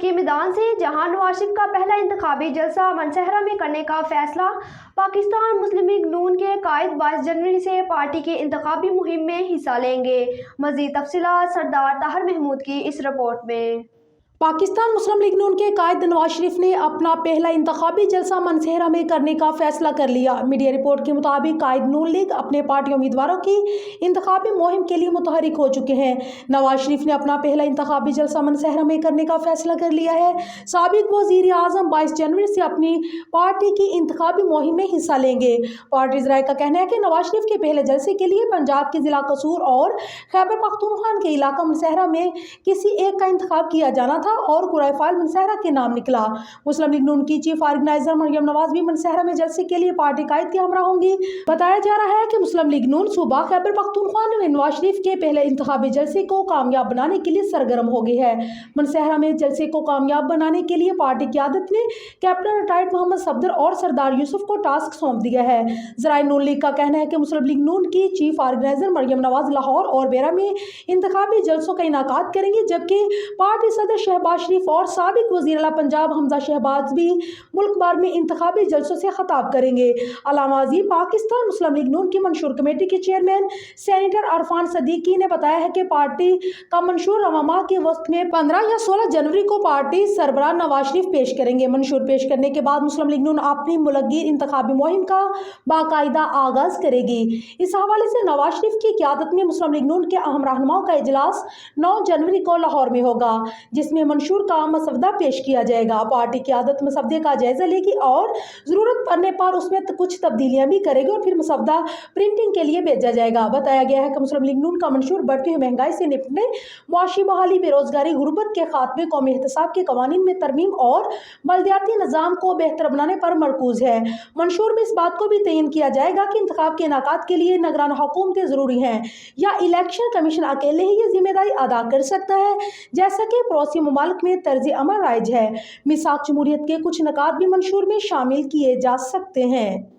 के मैदान से, जहां नवाज शरीफ का पहला इंतखाबी जलसा मनसहरा में करने का फैसला। पाकिस्तान मुस्लिम लीग नून के कायद 22 जनवरी से पार्टी की इंतखाबी मुहिम में हिस्सा लेंगे। मज़ीद तफसीलात सरदार ताहिर महमूद की इस रिपोर्ट में। पाकिस्तान मुस्लिम लीग नून के कायद नवाज शरीफ ने अपना पहला इंतखाबी जलसा मनसेहरा में करने का फैसला कर लिया। मीडिया रिपोर्ट के मुताबिक कायद नून लीग अपने पार्टी उम्मीदवारों की इंतखाबी मुहिम के लिए मुतहरिक हो चुके हैं। नवाज शरीफ ने अपना पहला इंतखाबी जलसा मनसेहरा में करने का फैसला कर लिया है। साबिक वज़ीर आज़म 22 जनवरी से अपनी पार्टी की इंतखाबी मुहिम में हिस्सा लेंगे। पार्टी ज़राए का कहना है कि नवाज शरीफ के पहले जलसे के लिए पंजाब के ज़िला कसूर और खैबर पख्तूनख्वा के इलाका मनसेहरा में किसी एक का इंतखाब किया जाना था और कुराए फाइल मनसेहरा के नाम निकला। मुस्लिम लीग नून की चीफ ऑर्गेनाइजर मरियम नवाज भी मनसेहरा में जलसे के लिए पार्टी कायद के हमरा होंगी। बताया जा रहा है कि मुस्लिम लीग नून सूबा खैबर पख्तूनख्वा में नवाज शरीफ के पहले इंतखाबी जलसे को कामयाब बनाने के लिए सरगर्म हो गई है। मनसेहरा में जलसे को कामयाब बनाने के लिए पार्टी क़यादत ने कैप्टन रिटायर्ड मोहम्मद सफदर और सरदार यूसुफ को टास्क सौंप दिया है। ज़राए नून लीग का कहना है कि मुस्लिम लीग नून की चीफ ऑर्गेनाइजर मरियम नवाज लाहौर और बेरा में इंतखाबी जलसों का इनाकात करेंगी, जबकि पार्टी सदर शहबाज शरीफ और साबिक वज़ीर आला पंजाब हमजा शहबाज भी मुल्क भर में इंतखाबी जलसों से खिताब करेंगे। अलामाजी पाकिस्तान मुस्लिम लीग नून की मंशूर कमेटी के चेयरमैन सेनेटर अरफान सदीकी ने बताया है कि पार्टी का मंशूर रवां माह के वक्त में 15 या 16 जनवरी को पार्टी सरबराह नवाज शरीफ पेश करेंगे। मंशूर पेश करने के बाद मुस्लिम लीग नून अपनी मुलग्गी इंतखाबी मुहिम का बाकायदा आगाज करेगी। इस हवाले से नवाज शरीफ की क़यादत में मुस्लिम लीग नून के अहम रहनुमाओं का इजलास 9 जनवरी को लाहौर में होगा, जिसमें मंशूर का मसवदा पेश किया जाएगा। पार्टी क़यादत मसवदे का जायजा लेगी और ज़रूरत पड़ने पर उसमें कुछ तब्दीलियां भी करेगी और फिर मसवदा प्रिंटिंग के लिए भेजा जाएगा। बताया गया है कि मुस्लिम लीग नून का मंशूर बढ़ती हुई महंगाई से निपटने, मुआशी बहाली, बेरोजगारी, गुर्बत के खात्मे, कौमी एहतसाब के कवानीन में तरमीम और बल्दियाती निज़ाम को बेहतर बनाने पर मरकूज है। मंशूर में इस बात को भी तयन किया जाएगा कि इंतखाब के इनाकात के लिए निगरान हुकूमतें ज़रूरी हैं या इलेक्शन कमीशन अकेले ही ये जिम्मेदारी अदा कर सकता है, जैसा कि पड़ोसी ममालिक में तर्ज अमल राइज है। मिसाक जमहूरियत के कुछ नकात भी मंशूर में शामिल किए जा सकते हैं।